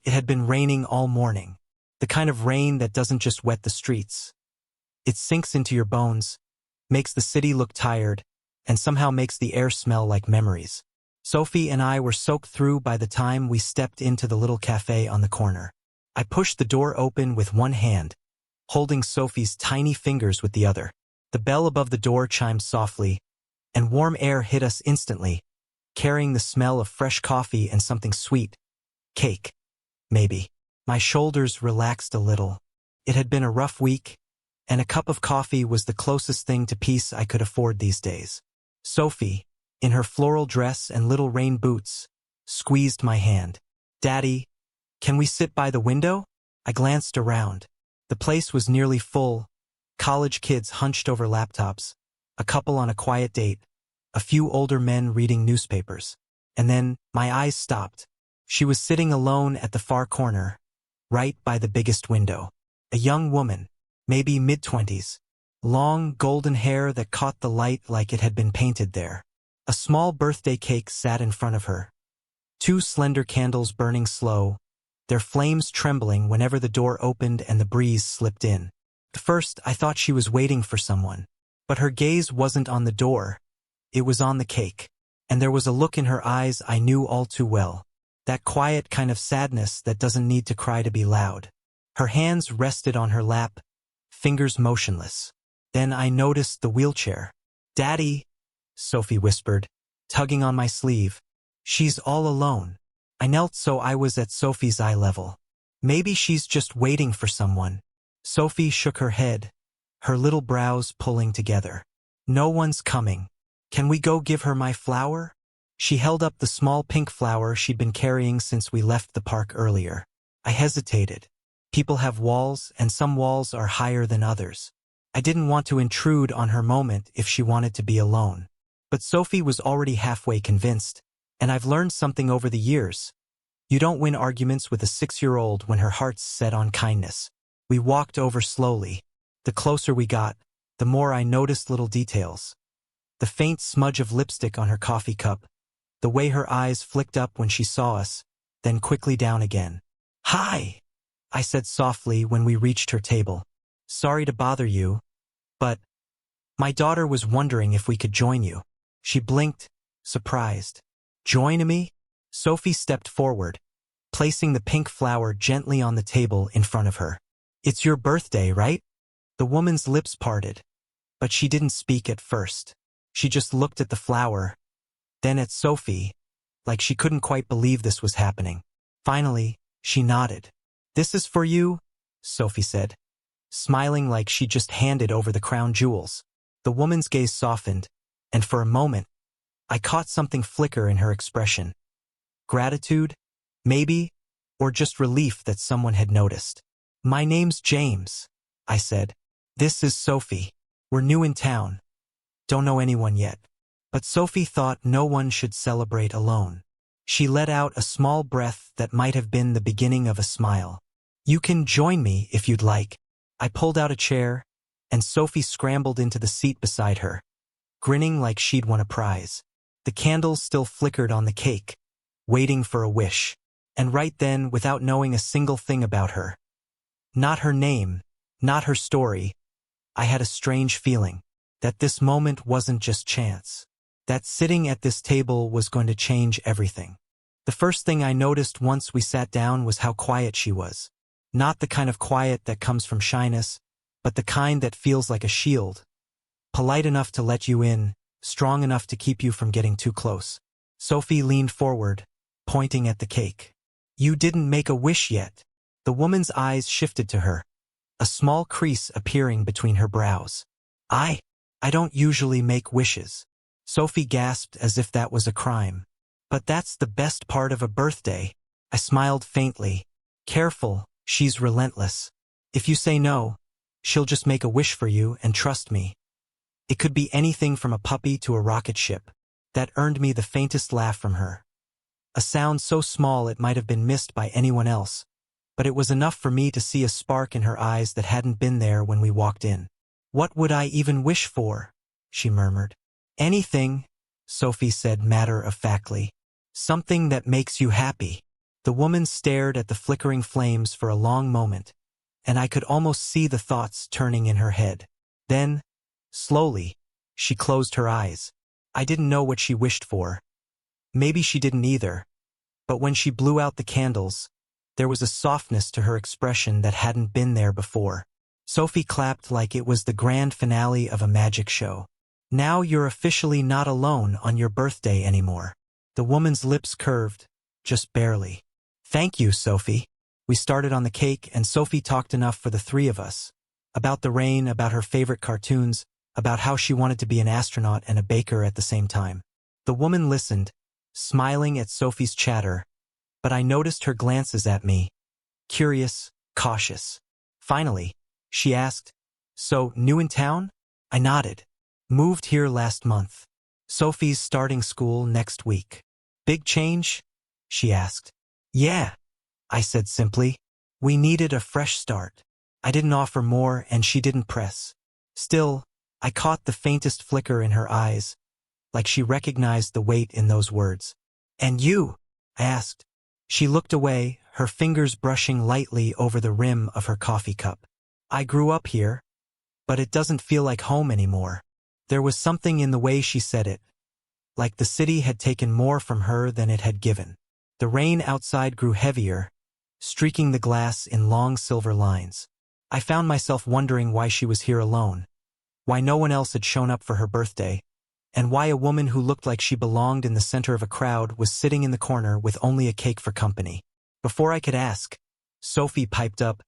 It had been raining all morning. The kind of rain that doesn't just wet the streets. It sinks into your bones, makes the city look tired, and somehow makes the air smell like memories. Sophie and I were soaked through by the time we stepped into the little cafe on the corner. I pushed the door open with one hand, holding Sophie's tiny fingers with the other. The bell above the door chimed softly, and warm air hit us instantly, carrying the smell of fresh coffee and something sweet. Cake. Maybe. My shoulders relaxed a little. It had been a rough week, and a cup of coffee was the closest thing to peace I could afford these days. Sophie, in her floral dress and little rain boots, squeezed my hand. "Daddy, can we sit by the window?" I glanced around. The place was nearly full, college kids hunched over laptops, a couple on a quiet date, a few older men reading newspapers. And then my eyes stopped. She was sitting alone at the far corner, right by the biggest window. A young woman, maybe mid-20s, long golden hair that caught the light like it had been painted there. A small birthday cake sat in front of her. Two slender candles burning slow, their flames trembling whenever the door opened and the breeze slipped in. At first, I thought she was waiting for someone. But her gaze wasn't on the door. It was on the cake. And there was a look in her eyes I knew all too well. That quiet kind of sadness that doesn't need to cry to be loud. Her hands rested on her lap, fingers motionless. Then I noticed the wheelchair. "Daddy," Sophie whispered, tugging on my sleeve. "She's all alone." I knelt so I was at Sophie's eye level. "Maybe she's just waiting for someone." Sophie shook her head, her little brows pulling together. "No one's coming. Can we go give her my flower?" She held up the small pink flower she'd been carrying since we left the park earlier. I hesitated. People have walls, and some walls are higher than others. I didn't want to intrude on her moment if she wanted to be alone. But Sophie was already halfway convinced, and I've learned something over the years. You don't win arguments with a 6-year-old when her heart's set on kindness. We walked over slowly. The closer we got, the more I noticed little details. The faint smudge of lipstick on her coffee cup, the way her eyes flicked up when she saw us, then quickly down again. "Hi," I said softly when we reached her table. "Sorry to bother you, but my daughter was wondering if we could join you." She blinked, surprised. "Join me?" Sophie stepped forward, placing the pink flower gently on the table in front of her. "It's your birthday, right?" The woman's lips parted, but she didn't speak at first. She just looked at the flower, then at Sophie, like she couldn't quite believe this was happening. Finally, she nodded. "This is for you," Sophie said, smiling like she just handed over the crown jewels. The woman's gaze softened, and for a moment, I caught something flicker in her expression. Gratitude, maybe, or just relief that someone had noticed. "My name's James," I said. "This is Sophie. We're new in town. Don't know anyone yet." But Sophie thought no one should celebrate alone. She let out a small breath that might have been the beginning of a smile. "You can join me if you'd like." I pulled out a chair, and Sophie scrambled into the seat beside her, grinning like she'd won a prize. The candles still flickered on the cake, waiting for a wish. And right then, without knowing a single thing about her, not her name, not her story, I had a strange feeling that this moment wasn't just chance. That sitting at this table was going to change everything. The first thing I noticed once we sat down was how quiet she was. Not the kind of quiet that comes from shyness, but the kind that feels like a shield. Polite enough to let you in, strong enough to keep you from getting too close. Sophie leaned forward, pointing at the cake. "You didn't make a wish yet." The woman's eyes shifted to her, a small crease appearing between her brows. I don't usually make wishes." Sophie gasped as if that was a crime. "But that's the best part of a birthday." I smiled faintly. "Careful, she's relentless. If you say no, she'll just make a wish for you, and trust me. It could be anything from a puppy to a rocket ship." That earned me the faintest laugh from her. A sound so small it might have been missed by anyone else, but it was enough for me to see a spark in her eyes that hadn't been there when we walked in. "What would I even wish for?" she murmured. "Anything," Sophie said matter-of-factly. "Something that makes you happy." The woman stared at the flickering flames for a long moment, and I could almost see the thoughts turning in her head. Then, slowly, she closed her eyes. I didn't know what she wished for. Maybe she didn't either. But when she blew out the candles, there was a softness to her expression that hadn't been there before. Sophie clapped like it was the grand finale of a magic show. Now you're officially not alone on your birthday anymore. The woman's lips curved, just barely. Thank you, Sophie. We started on the cake, and Sophie talked enough for the three of us. About the rain, about her favorite cartoons, about how she wanted to be an astronaut and a baker at the same time. The woman listened, smiling at Sophie's chatter, but I noticed her glances at me, curious, cautious. Finally, she asked, "So, new in town?" I nodded. "Moved here last month. Sophie's starting school next week." "Big change?" she asked. "Yeah," I said simply. We needed a fresh start. I didn't offer more, and she didn't press. Still, I caught the faintest flicker in her eyes, like she recognized the weight in those words. "And you?" I asked. She looked away, her fingers brushing lightly over the rim of her coffee cup. "I grew up here, but it doesn't feel like home anymore." There was something in the way she said it, like the city had taken more from her than it had given. The rain outside grew heavier, streaking the glass in long silver lines. I found myself wondering why she was here alone, why no one else had shown up for her birthday, and why a woman who looked like she belonged in the center of a crowd was sitting in the corner with only a cake for company. Before I could ask, Sophie piped up,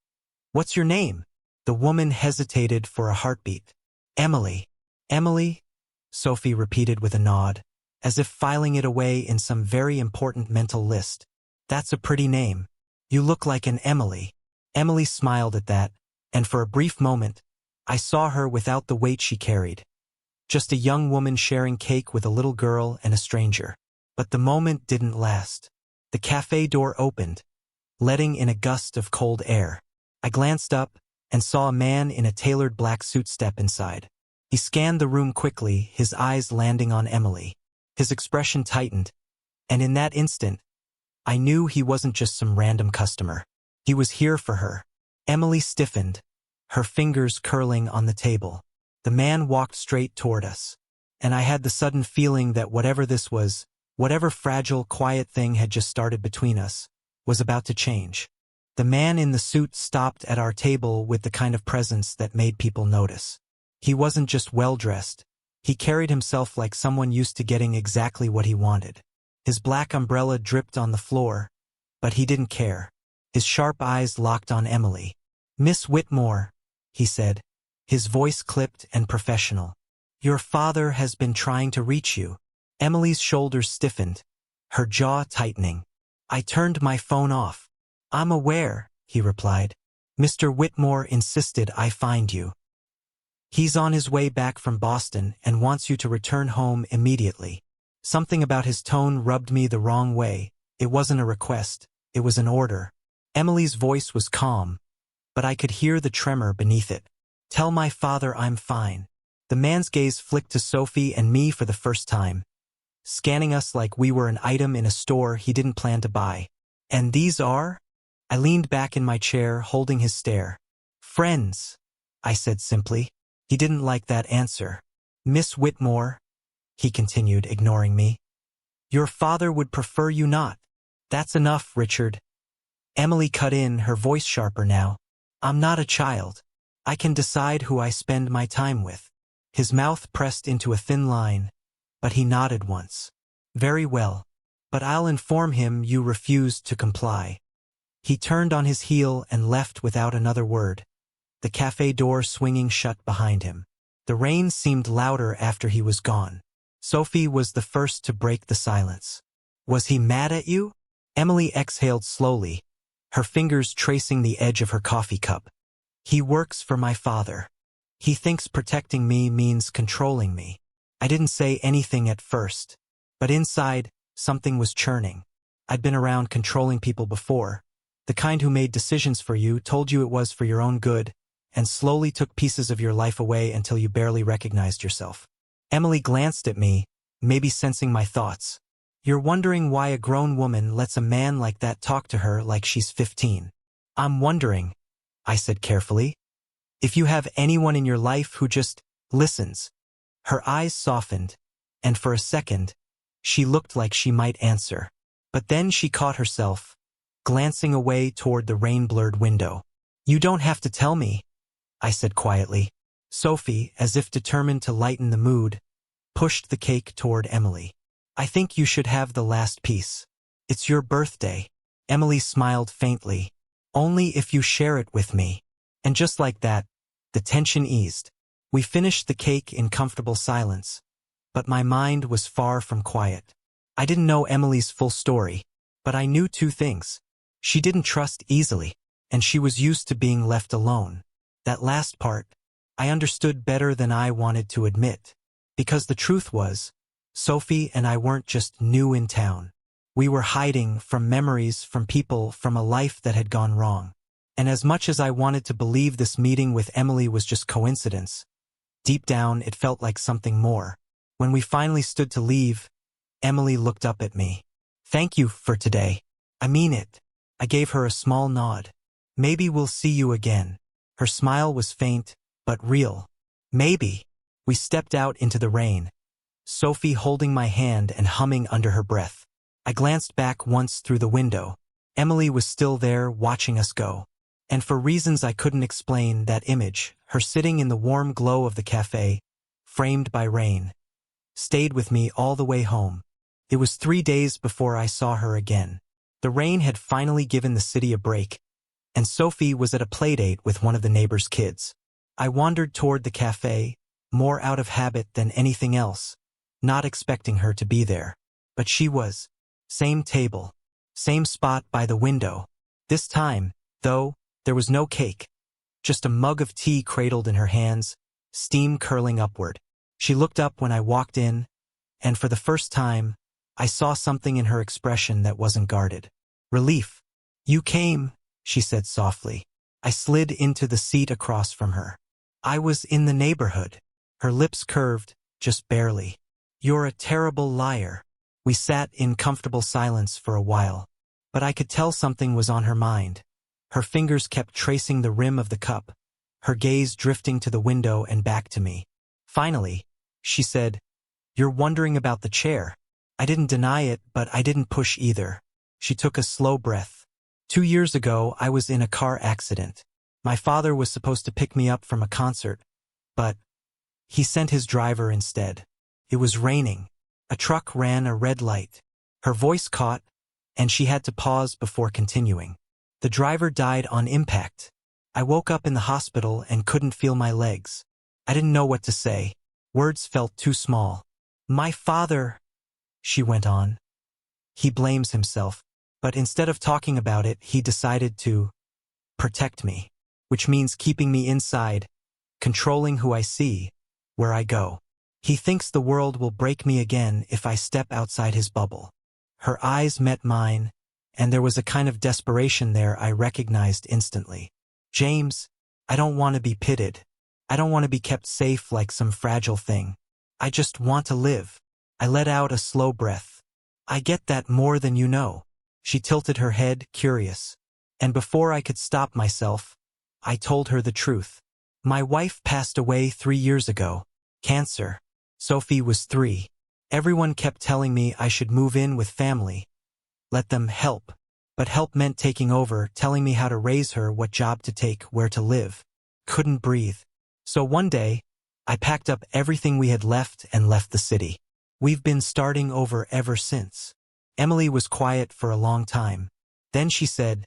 "What's your name?" The woman hesitated for a heartbeat. "Emily." "Emily?" Sophie repeated with a nod, as if filing it away in some very important mental list. "That's a pretty name. You look like an Emily." Emily smiled at that, and for a brief moment, I saw her without the weight she carried. Just a young woman sharing cake with a little girl and a stranger. But the moment didn't last. The cafe door opened, letting in a gust of cold air. I glanced up and saw a man in a tailored black suit step inside. He scanned the room quickly, his eyes landing on Emily. His expression tightened, and in that instant, I knew he wasn't just some random customer. He was here for her. Emily stiffened, her fingers curling on the table. The man walked straight toward us, and I had the sudden feeling that whatever this was, whatever fragile, quiet thing had just started between us, was about to change. The man in the suit stopped at our table with the kind of presence that made people notice. He wasn't just well-dressed. He carried himself like someone used to getting exactly what he wanted. His black umbrella dripped on the floor, but he didn't care. His sharp eyes locked on Emily. "Miss Whitmore," he said, his voice clipped and professional. "Your father has been trying to reach you." Emily's shoulders stiffened, her jaw tightening. I turned my phone off. "I'm aware," he replied. "Mr. Whitmore insisted I find you. He's on his way back from Boston and wants you to return home immediately." Something about his tone rubbed me the wrong way. It wasn't a request, it was an order. Emily's voice was calm, but I could hear the tremor beneath it. "Tell my father I'm fine." The man's gaze flicked to Sophie and me for the first time, scanning us like we were an item in a store he didn't plan to buy. "And these are?" I leaned back in my chair, holding his stare. "Friends," I said simply. He didn't like that answer. "Miss Whitmore," he continued, ignoring me, "your father would prefer you not." "That's enough, Richard." Emily cut in, her voice sharper now. "I'm not a child. I can decide who I spend my time with." His mouth pressed into a thin line, but he nodded once. "Very well. But I'll inform him you refused to comply." He turned on his heel and left without another word, the cafe door swinging shut behind him. The rain seemed louder after he was gone. Sophie was the first to break the silence. "Was he mad at you?" Emily exhaled slowly, her fingers tracing the edge of her coffee cup. "He works for my father. He thinks protecting me means controlling me." I didn't say anything at first, but inside, something was churning. I'd been around controlling people before, the kind who made decisions for you, told you it was for your own good, and slowly took pieces of your life away until you barely recognized yourself. Emily glanced at me, maybe sensing my thoughts. You're wondering why a grown woman lets a man like that talk to her like she's 15. I'm wondering, I said carefully, if you have anyone in your life who just listens. Her eyes softened, and for a second, she looked like she might answer. But then she caught herself, glancing away toward the rain-blurred window. You don't have to tell me, I said quietly. Sophie, as if determined to lighten the mood, pushed the cake toward Emily. I think you should have the last piece. It's your birthday. Emily smiled faintly. Only if you share it with me. And just like that, the tension eased. We finished the cake in comfortable silence, but my mind was far from quiet. I didn't know Emily's full story, but I knew two things. She didn't trust easily, and she was used to being left alone. That last part, I understood better than I wanted to admit, because the truth was, Sophie and I weren't just new in town. We were hiding from memories, from people, from a life that had gone wrong. And as much as I wanted to believe this meeting with Emily was just coincidence, deep down it felt like something more. When we finally stood to leave, Emily looked up at me. Thank you for today. I mean it. I gave her a small nod. Maybe we'll see you again. Her smile was faint, but real. Maybe. We stepped out into the rain, Sophie holding my hand and humming under her breath. I glanced back once through the window. Emily was still there, watching us go. And for reasons I couldn't explain, that image, her sitting in the warm glow of the café, framed by rain, stayed with me all the way home. It was 3 days before I saw her again. The rain had finally given the city a break, and Sophie was at a playdate with one of the neighbors' kids. I wandered toward the café, more out of habit than anything else, not expecting her to be there. But she was. Same table, same spot by the window. This time, though, there was no cake, just a mug of tea cradled in her hands, steam curling upward. She looked up when I walked in, and for the first time, I saw something in her expression that wasn't guarded. Relief. You came, she said softly. I slid into the seat across from her. I was in the neighborhood. Her lips curved, just barely. You're a terrible liar. We sat in comfortable silence for a while, but I could tell something was on her mind. Her fingers kept tracing the rim of the cup, her gaze drifting to the window and back to me. Finally, she said, You're wondering about the chair. I didn't deny it, but I didn't push either. She took a slow breath. 2 years ago, I was in a car accident. My father was supposed to pick me up from a concert, but he sent his driver instead. It was raining. A truck ran a red light. Her voice caught, and she had to pause before continuing. The driver died on impact. I woke up in the hospital and couldn't feel my legs. I didn't know what to say. Words felt too small. My father, she went on. He blames himself, but instead of talking about it, he decided to protect me, which means keeping me inside, controlling who I see, where I go. He thinks the world will break me again if I step outside his bubble. Her eyes met mine, and there was a kind of desperation there I recognized instantly. James, I don't want to be pitted. I don't want to be kept safe like some fragile thing. I just want to live. I let out a slow breath. I get that more than you know. She tilted her head, curious. And before I could stop myself, I told her the truth. My wife passed away 3 years ago. Cancer. Sophie was 3. Everyone kept telling me I should move in with family. Let them help. But help meant taking over, telling me how to raise her, what job to take, where to live. Couldn't breathe. So one day, I packed up everything we had left and left the city. We've been starting over ever since. Emily was quiet for a long time. Then she said,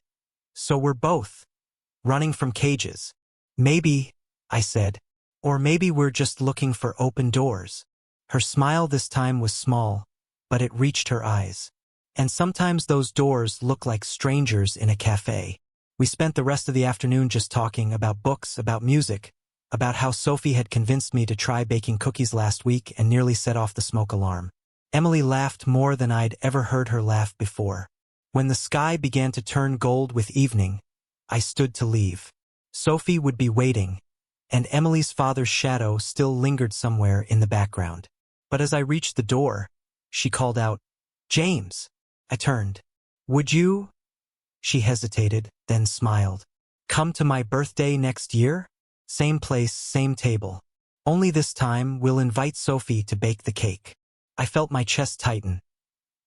So we're both running from cages. Maybe, I said, or maybe we're just looking for open doors. Her smile this time was small, but it reached her eyes. And sometimes those doors look like strangers in a cafe. We spent the rest of the afternoon just talking about books, about music, about how Sophie had convinced me to try baking cookies last week and nearly set off the smoke alarm. Emily laughed more than I'd ever heard her laugh before. When the sky began to turn gold with evening, I stood to leave. Sophie would be waiting, and Emily's father's shadow still lingered somewhere in the background. But as I reached the door, she called out, James. I turned. Would you? She hesitated, then smiled. Come to my birthday next year? Same place, same table. Only this time we'll invite Sophie to bake the cake. I felt my chest tighten.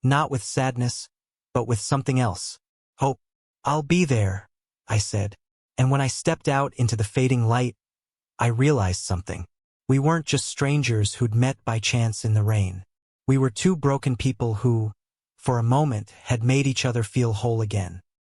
Not with sadness, but with something else. Hope. I'll be there, I said. And when I stepped out into the fading light, I realized something. We weren't just strangers who'd met by chance in the rain. We were two broken people who, for a moment, had made each other feel whole again.